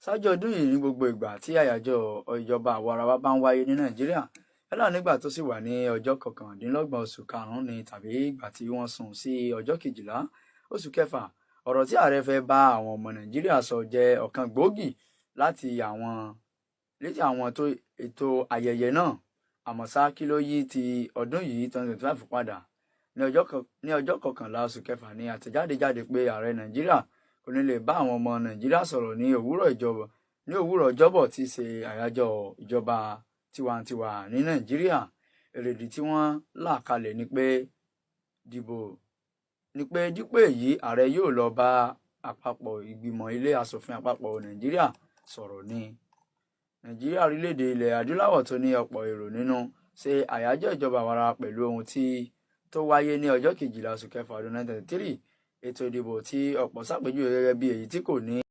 Ṣáájú ọdún yìí ní gbogbo ìgbà tí àyájọ́ ìjọba àwarawa bá ń wáyé ní Nàìjíríà, yálà nígbà tó sì wà ní ọjọ́ kọkàndínlọ́gbọ̀n oṣù karùn-ún ni tàbí ìgbà tí wọ́n sún sí ọjọ́ kejìlá oṣù kẹfà, ọ̀rọ̀ tí ààrẹ fẹ́ bá àwọn ọmọ Nàìjíríà sọ jẹ́ ọ̀kan gbòógì láti àwọn ètò ayẹyẹ náà. Àmọ́ ṣá, kí ló yí ti ọdún yìí 2025 padà? Ní ọjọ́ kọkànlá oṣù kẹfà ni àtẹ̀jáde jáde pé ààrẹ Nàìjíríà kò ní lè bá àwọn ọmọ Nàìjíríà sọ̀rọ̀ ní òwúrọ̀ ọjọ́bọ̀ tí í ṣe àyájọ́ ìjọba tiwantiwa ní Nàìjíríà. Èrèdí tí wọ́n là kalẹ̀ ni pé dípò èyí, ààrẹ yóò lọ bá àpapọ̀ ìgbìmọ̀ ilé aṣòfin àpapọ̀ Nàìjíríà sọ̀rọ̀ ní Nàìjíríà, orílẹ̀-èdè ilẹ̀ adúláwọ̀ tó ní ọ̀pọ̀ èrò nínú, ṣe àyájọ́ ìjọba àwarawa pẹ̀lú ohun tó wáyé ní ọjọ́ kejìlá oṣù kẹfà ọdún 1933, ètò ìdìbò tí ọ̀pọ̀ ṣàpèjúwe gẹ́gẹ́ bí èyí tí kò ní